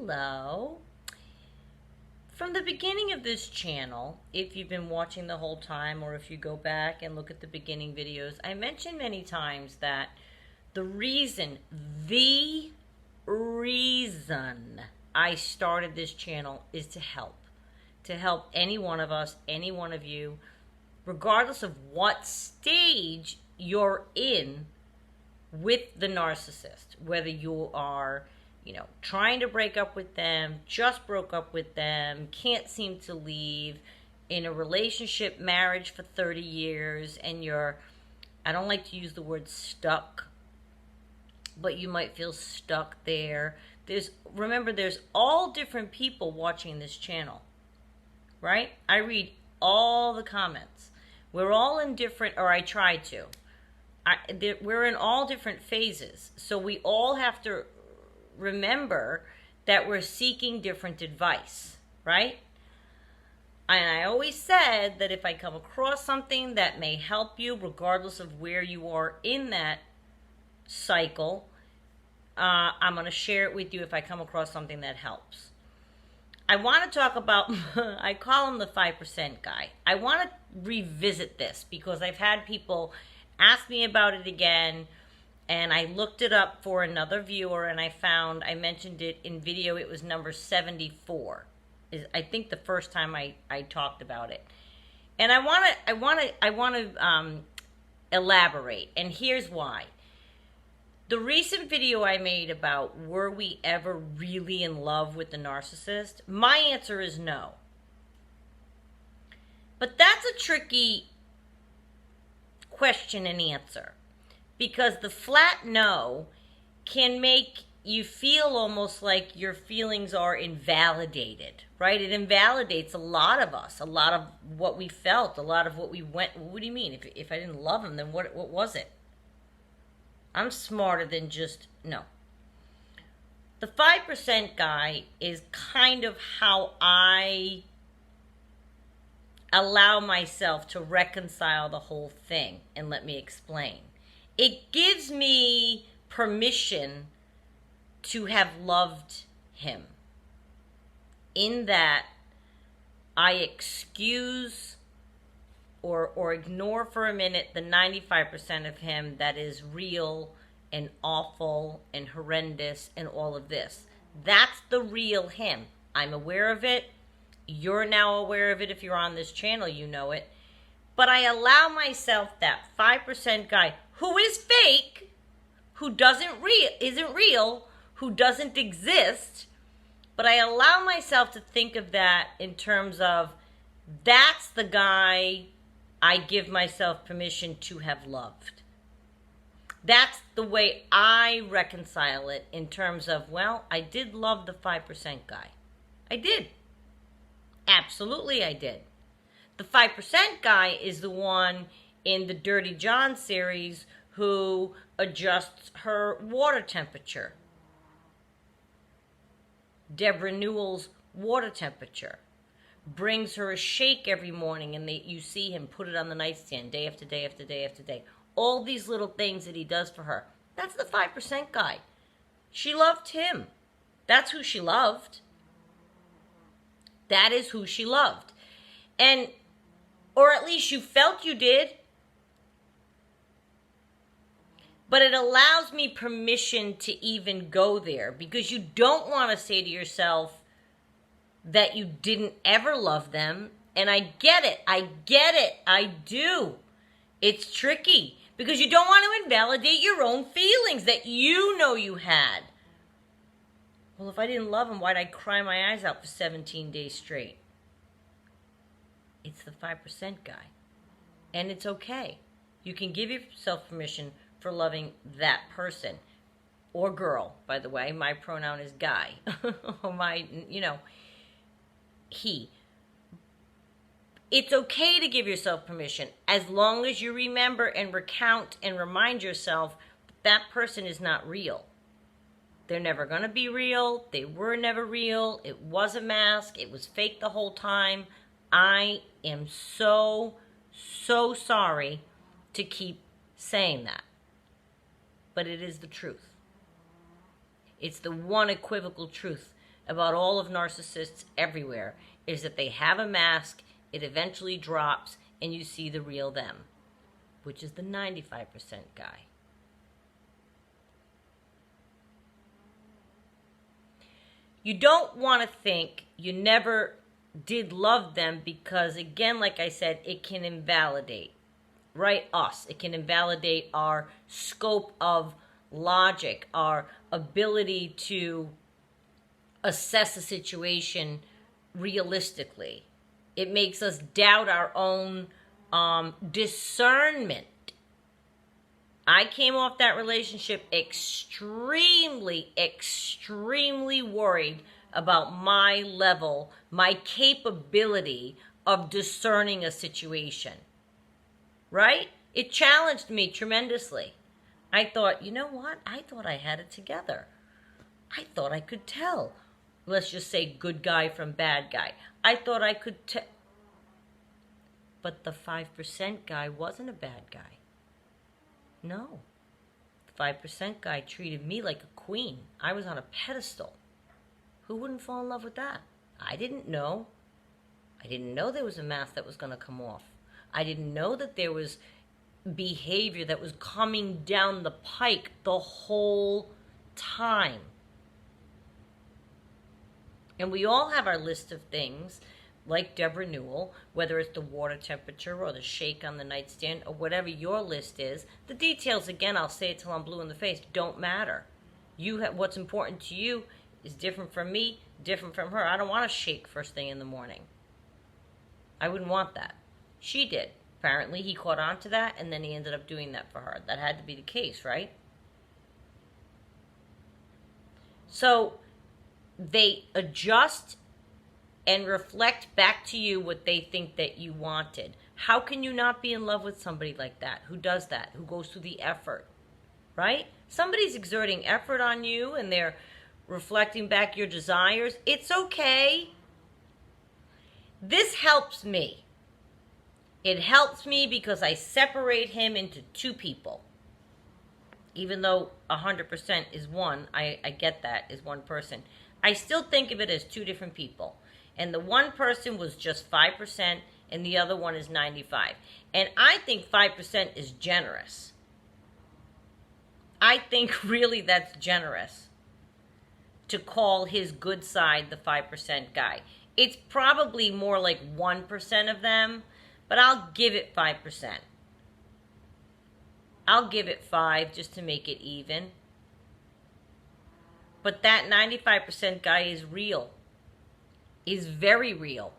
Hello. From the beginning of this channel, if you've been watching the whole time or if you go back and look at the beginning videos, I mentioned many times that the reason I started this channel is to help any one of us, any one of you, regardless of what stage you're in with the narcissist, whether you are trying to break up with them, just broke up with them, can't seem to leave, in a relationship, marriage for 30 years, and I don't like to use the word stuck, but you might feel stuck there. Remember, there's all different people watching this channel, right? I read all the comments. We're all in different, or I try to. We're in all different phases, so we all have to remember that we're seeking different advice, right? And I always said that if I come across something that may help you, regardless of where you are in that cycle, I'm going to share it with you if I come across something that helps. I want to talk about, I call him the 5% guy. I want to revisit this because I've had people ask me about it again. And I looked it up for another viewer, and I mentioned it in video. It was number 74. I think the first time I talked about it. And I want to elaborate, and here's why. The recent video I made about were we ever really in love with the narcissist? My answer is no. But that's a tricky question and answer. Because the flat no can make you feel almost like your feelings are invalidated, right? It invalidates a lot of us, a lot of what we felt, a lot of what we went. What do you mean? If I didn't love him, then what was it? I'm smarter than just no. The 5% guy is kind of how I allow myself to reconcile the whole thing, and let me explain. It gives me permission to have loved him, in that I excuse or ignore for a minute the 95% of him that is real and awful and horrendous and all of this. That's the real him. I'm aware of it. You're now aware of it. If you're on this channel, you know it. But I allow myself, that 5% guy who is fake, who isn't real, who doesn't exist, but I allow myself to think of that in terms of, that's the guy I give myself permission to have loved. That's the way I reconcile it, in terms of, well, I did love the 5% guy. I did. Absolutely I did. The 5% guy is the one in the Dirty John series who adjusts her water temperature. Deborah Newell's water temperature. Brings her a shake every morning, and you see him put it on the nightstand day after day after day after day. All these little things that he does for her. That's the 5% guy. She loved him. That's who she loved. That is who she loved. Or at least you felt you did. But it allows me permission to even go there, because you don't want to say to yourself that you didn't ever love them. And I get it. I do. It's tricky, because you don't want to invalidate your own feelings that you know you had. Well, if I didn't love him, why'd I cry my eyes out for 17 days straight? It's the 5% guy. And it's okay. You can give yourself permission for loving that person. Or girl, by the way. My pronoun is guy. Or he. It's okay to give yourself permission, as long as you remember and recount and remind yourself that person is not real. They're never going to be real. They were never real. It was a mask. It was fake the whole time. I am so sorry to keep saying that. But it is the truth. It's the one equivocal truth. about all of narcissists everywhere is that they have a mask, it eventually drops, and you see the real them, which is the 95% guy. You don't want to think you never did love them because, again, like I said, it can invalidate, right? Us. It can invalidate our scope of logic, our ability to assess a situation realistically. It makes us doubt our own discernment. I came off that relationship extremely worried about my level, my capability of discerning a situation. Right? It challenged me tremendously. I thought, you know what? I thought I had it together. I thought I could tell. Let's just say good guy from bad guy. I thought I could tell. But the 5% guy wasn't a bad guy. No. The 5% guy treated me like a queen. I was on a pedestal. Who wouldn't fall in love with that? I didn't know. I didn't know there was a mask that was going to come off. I didn't know that there was behavior that was coming down the pike the whole time. And we all have our list of things, like Deborah Newell, whether it's the water temperature or the shake on the nightstand or whatever your list is. The details, again, I'll say it till I'm blue in the face, don't matter. What's important to you is different from me, different from her. I don't want to shake first thing in the morning. I wouldn't want that. She did. Apparently, he caught on to that, and then he ended up doing that for her. That had to be the case, right? So they adjust and reflect back to you what they think that you wanted. How can you not be in love with somebody like that? Who does that? Who goes through the effort, right? Somebody's exerting effort on you, and they're reflecting back your desires. It's okay. This helps me. It helps me because I separate him into two people. Even though 100% is one, I get that, is one person. I still think of it as two different people. And the one person was just 5%, and the other one is 95%. And I think 5% is generous. I think really that's generous to call his good side the 5% guy. It's probably more like 1% of them, but I'll give it 5%. I'll give it 5 just to make it even. But that 95% guy is real. Is very real.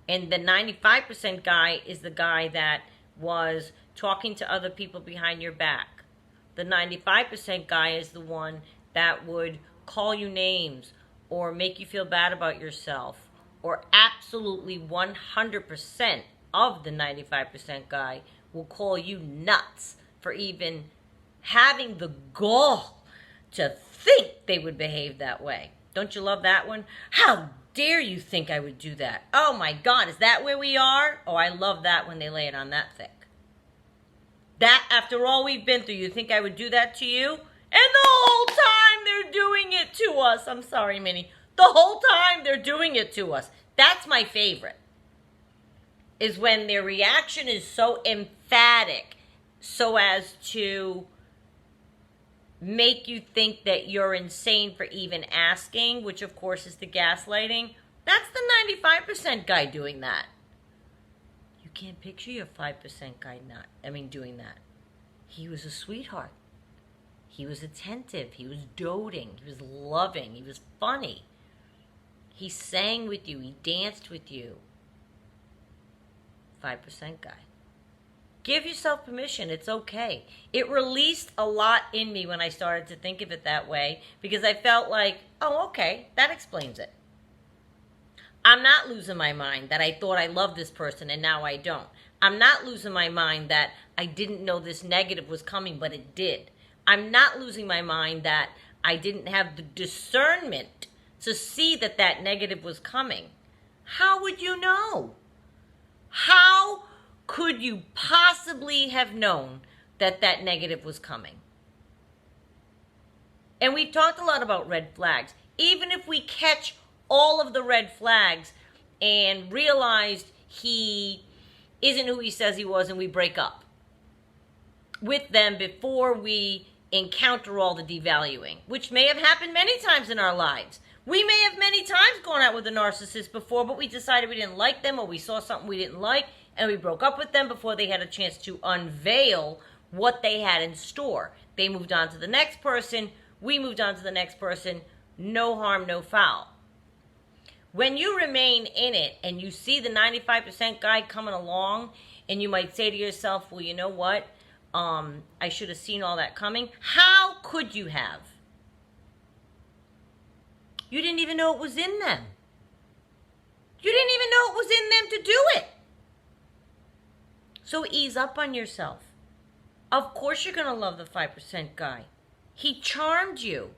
And the 95% guy is the guy that was talking to other people behind your back. The 95% guy is the one that would call you names or make you feel bad about yourself, or absolutely 100% of the 95% guy will call you nuts for even having the gall to think they would behave that way. Don't you love that one? How dare you think I would do that? Oh my God, is that where we are? Oh, I love that when they lay it on that thick. That, after all we've been through, you think I would do that to you? And the whole time they're doing it to us. I'm sorry, Minnie. The whole time they're doing it to us. That's my favorite. Is when their reaction is so emphatic so as to make you think that you're insane for even asking, which of course is the gaslighting. That's the 95% guy doing that. You can't picture your 5% guy doing that. He was a sweetheart. He was attentive. He was doting. He was loving. He was funny. He sang with you. He danced with you. 5% guy. Give yourself permission. It's okay. It released a lot in me when I started to think of it that way, because I felt like, oh, okay, that explains it. I'm not losing my mind that I thought I loved this person and now I don't. I'm not losing my mind that I didn't know this negative was coming, but it did. I'm not losing my mind that I didn't have the discernment to see that that negative was coming. How would you know? How could you possibly have known that that negative was coming? And we've talked a lot about red flags. Even if we catch all of the red flags and realized he isn't who he says he was, and we break up with them before we encounter all the devaluing, which may have happened many times in our lives. We may have many times gone out with a narcissist before, but we decided we didn't like them, or we saw something we didn't like, and we broke up with them before they had a chance to unveil what they had in store. They moved on to the next person. We moved on to the next person. No harm, no foul. When you remain in it and you see the 95% guy coming along, and you might say to yourself, well, you know what? I should have seen all that coming. How could you have? You didn't even know it was in them. You didn't even know it was in them to do it. So ease up on yourself. Of course you're going to love the 5% guy. He charmed you.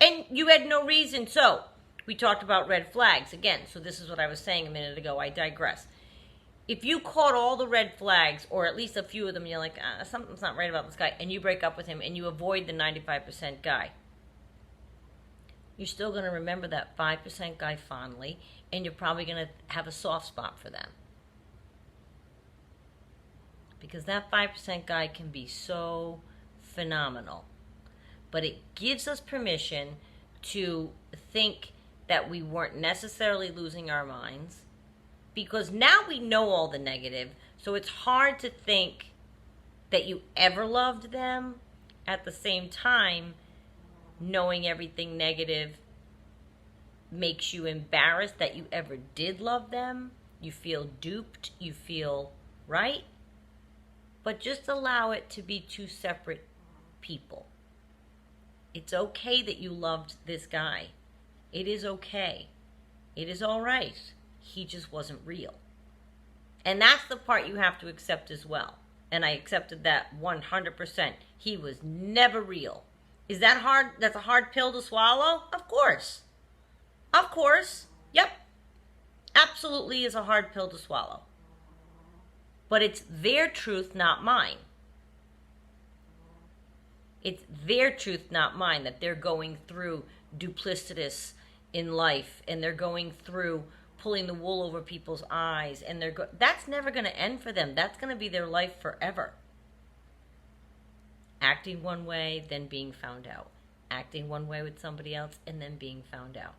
And you had no reason. So, we talked about red flags. Again, so this is what I was saying a minute ago. I digress. If you caught all the red flags, or at least a few of them, and you're like, something's not right about this guy, and you break up with him, and you avoid the 95% guy, you're still going to remember that 5% guy fondly, and you're probably going to have a soft spot for them. Because that 5% guy can be so phenomenal. But it gives us permission to think that we weren't necessarily losing our minds, because now we know all the negative, so it's hard to think that you ever loved them. At the same time, knowing everything negative makes you embarrassed that you ever did love them. You feel duped. You feel, right? But just allow it to be two separate people. It's okay that you loved this guy. It is okay. It is all right. He just wasn't real. And that's the part you have to accept as well. And I accepted that 100%. He was never real. Is that hard? That's a hard pill to swallow? Of course. Of course. Yep. Absolutely is a hard pill to swallow. But it's their truth, not mine. It's their truth, not mine, that they're going through duplicitous in life, and they're going through pulling the wool over people's eyes, and that's never going to end for them. That's going to be their life forever. Acting one way, then being found out. Acting one way with somebody else, and then being found out.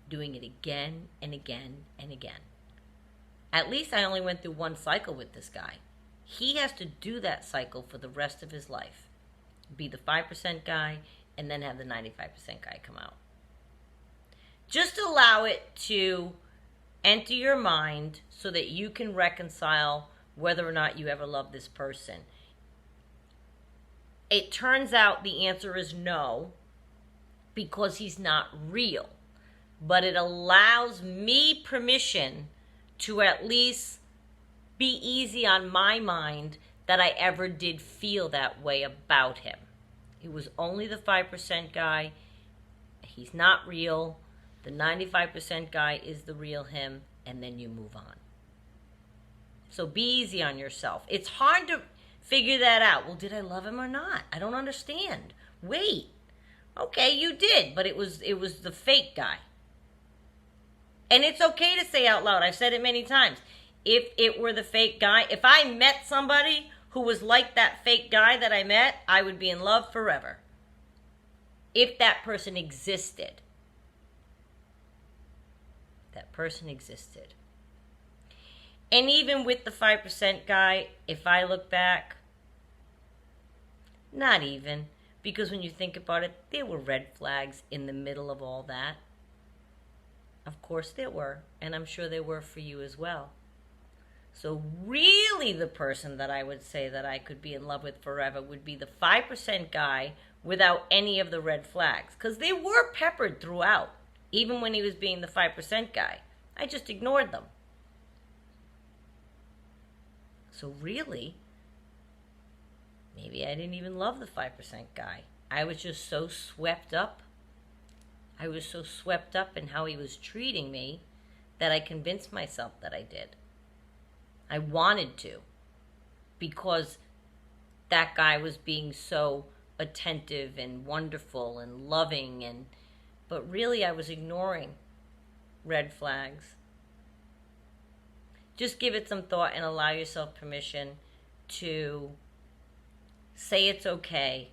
Doing it again and again and again. At least I only went through one cycle with this guy. He has to do that cycle for the rest of his life. Be the 5% guy, and then have the 95% guy come out. Just allow it to enter your mind so that you can reconcile whether or not you ever loved this person. It turns out the answer is no, because he's not real. But it allows me permission to at least be easy on my mind that I ever did feel that way about him. It was only the 5% guy. He's not real. The 95% guy is the real him, and then you move on. So be easy on yourself. It's hard to figure that out. Well, did I love him or not? I don't understand. Wait. Okay, you did, but it was the fake guy. And it's okay to say out loud. I've said it many times. If it were the fake guy, if I met somebody who was like that fake guy that I met, I would be in love forever. If that person existed. That person existed. And even with the 5% guy, if I look back, not even. Because when you think about it, there were red flags in the middle of all that. Of course there were, and I'm sure there were for you as well. So really the person that I would say that I could be in love with forever would be the 5% guy without any of the red flags. Because they were peppered throughout, even when he was being the 5% guy. I just ignored them. So really, maybe I didn't even love the 5% guy. I was just so swept up. I was so swept up in how he was treating me that I convinced myself that I did. I wanted to, because that guy was being so attentive and wonderful and loving, but really I was ignoring red flags. Just give it some thought and allow yourself permission to say it's okay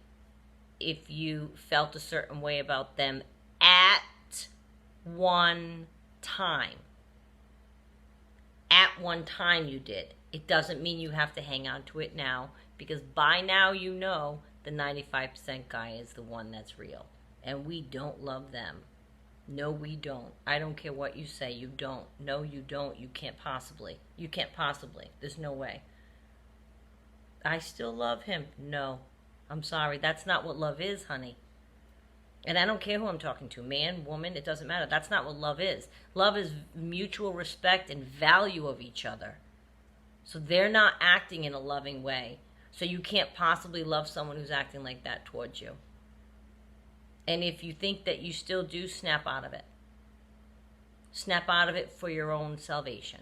if you felt a certain way about them at one time. At one time you did. It doesn't mean you have to hang on to it now, because by now you know the 95% guy is the one that's real. And we don't love them. No, we don't. I don't care what you say. You don't. No, you don't. You can't possibly. You can't possibly. There's no way. I still love him. No. I'm sorry. That's not what love is, honey. And I don't care who I'm talking to. Man, woman, it doesn't matter. That's not what love is. Love is mutual respect and value of each other. So they're not acting in a loving way. So you can't possibly love someone who's acting like that towards you. And if you think that you still do, snap out of it. Snap out of it for your own salvation.